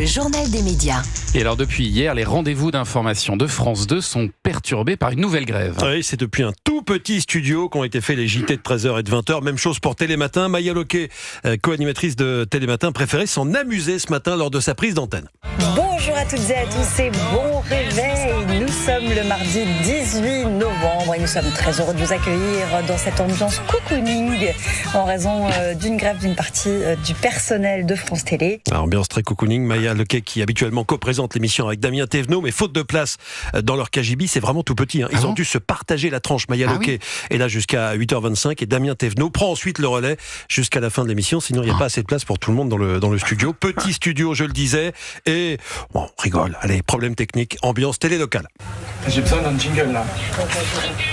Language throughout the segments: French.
journal des médias. Et alors depuis hier, les rendez-vous d'information de France 2 sont perturbés par une nouvelle grève. Oui, c'est depuis un tout petit studio qu'ont été faits les JT de 13h et de 20h. Même chose pour Télématin. Maya Loquet, co-animatrice de Télématin, préférait s'en amuser ce matin lors de sa prise d'antenne. Bonjour à toutes et à tous et bon réveil. Nous sommes le mardi 18 novembre et nous sommes très heureux de vous accueillir dans cette ambiance cocooning en raison d'une grève d'une partie du personnel de France Télé. Ambiance très cocooning. Maya Loquet qui habituellement co-présente l'émission avec Damien Thévenot, mais faute de place dans leur KGB, c'est vraiment tout petit. Ils ont dû se partager la tranche. Maya Loquet est là jusqu'à 8h25 et Damien Thévenot prend ensuite le relais jusqu'à la fin de l'émission. Sinon, il n'y a pas assez de place pour tout le monde dans le studio. Petit studio, je le disais. Et bon, on rigole. Allez, problème technique, ambiance télé locale. J'ai besoin d'un jingle là.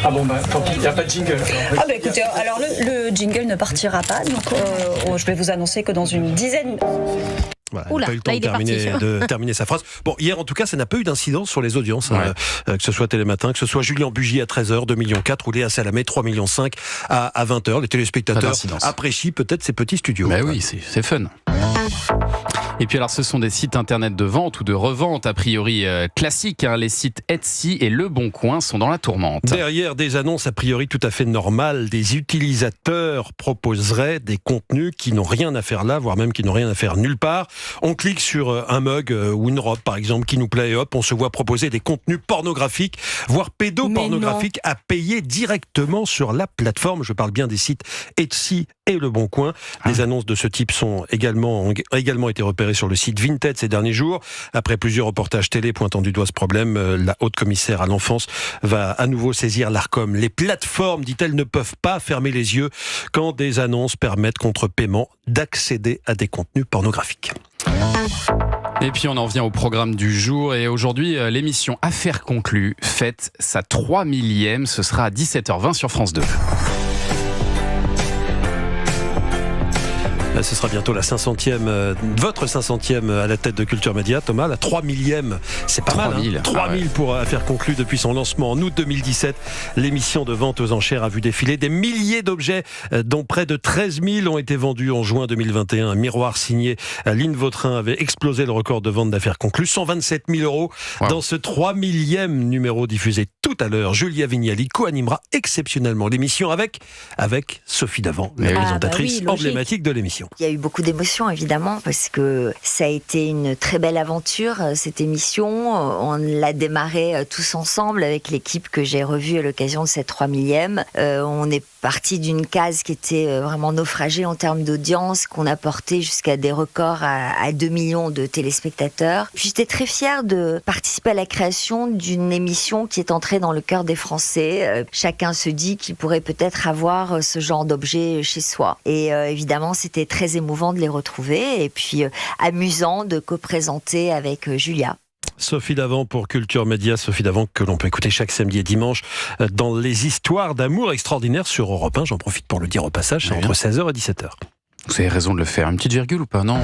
Ah bon, tant pis, il n'y a pas de jingle. Écoutez, alors le jingle ne partira pas. Donc je vais vous annoncer que dans une dizaine... Voilà, il n'a pas eu le temps de terminer sa phrase. Bon, hier, en tout cas, ça n'a pas eu d'incidence sur les audiences, que ce soit Télématin, que ce soit Julien Bugier à 13h, 2,4 millions, ou Léa Salamé, 3,5 millions à 20h. Les téléspectateurs apprécient peut-être ces petits studios. Mais oui, c'est fun. Et puis alors, ce sont des sites internet de vente ou de revente, a priori classiques. Les sites Etsy et Le Bon Coin sont dans la tourmente. Derrière des annonces a priori tout à fait normales, des utilisateurs proposeraient des contenus qui n'ont rien à faire là, voire même qui n'ont rien à faire nulle part. On clique sur un mug ou une robe, par exemple, qui nous plaît et hop, on se voit proposer des contenus pornographiques, voire pédopornographiques à payer directement sur la plateforme. Je parle bien des sites Etsy et Le Bon Coin. Les annonces de ce type ont également été repérées sur le site Vinted ces derniers jours. Après plusieurs reportages télé pointant du doigt ce problème, la haute commissaire à l'enfance va à nouveau saisir l'Arcom. Les plateformes, dit-elle, ne peuvent pas fermer les yeux quand des annonces permettent contre paiement d'accéder à des contenus pornographiques. Et puis on en vient au programme du jour et aujourd'hui l'émission Affaires conclues fête sa 3 millième, ce sera à 17h20 sur France 2. Ce sera bientôt la 500e, votre 500e à la tête de Culture Média, Thomas, la 3 millième. C'est pas 3 mal, 000. 3 000 pour Affaires conclues depuis son lancement en août 2017. L'émission de vente aux enchères a vu défiler des milliers d'objets, dont près de 13 000 ont été vendus en juin 2021. Un miroir signé Lynn Vautrin avait explosé le record de vente d'Affaires conclues, 127 000 euros. Wow. Dans ce 3 millième numéro diffusé tout à l'heure, Julia Vignali co-animera exceptionnellement l'émission avec Sophie Davant, la présentatrice emblématique de l'émission. Il y a eu beaucoup d'émotions évidemment parce que ça a été une très belle aventure cette émission. On l'a démarré tous ensemble avec l'équipe que j'ai revue à l'occasion de cette 3 millième. On est parti d'une case qui était vraiment naufragée en termes d'audience, qu'on a porté jusqu'à des records à 2 millions de téléspectateurs. Puis j'étais très fière de participer à la création d'une émission qui est entrée dans le cœur des Français. Chacun se dit qu'il pourrait peut-être avoir ce genre d'objet chez soi. Et évidemment, c'était très émouvant de les retrouver et puis amusant de co-présenter avec Julia. Sophie Davant pour Culture Média, Sophie Davant que l'on peut écouter chaque samedi et dimanche dans les histoires d'amour extraordinaires sur Europe 1. J'en profite pour le dire au passage, c'est entre 16h et 17h. Vous avez raison de le faire. Une petite virgule ou pas ? Non,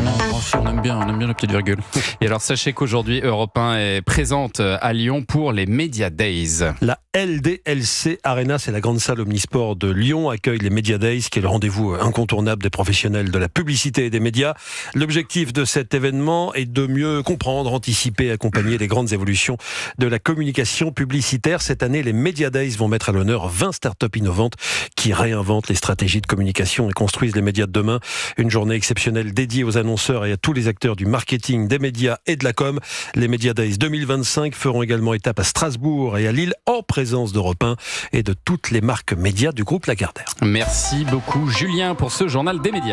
on aime bien la petite virgule. Et alors, sachez qu'aujourd'hui, Europe 1 est présente à Lyon pour les Media Days. La LDLC Arena, c'est la grande salle omnisport de Lyon, accueille les Media Days, qui est le rendez-vous incontournable des professionnels de la publicité et des médias. L'objectif de cet événement est de mieux comprendre, anticiper, accompagner les grandes évolutions de la communication publicitaire. Cette année, les Media Days vont mettre à l'honneur 20 startups innovantes qui réinventent les stratégies de communication et construisent les médias de demain. Une journée exceptionnelle dédiée aux annonceurs et à tous les acteurs du marketing, des médias et de la com. Les Media Days 2025 feront également étape à Strasbourg et à Lille en présence d'Europe 1 et de toutes les marques médias du groupe Lagardère. Merci beaucoup Julien pour ce journal des médias.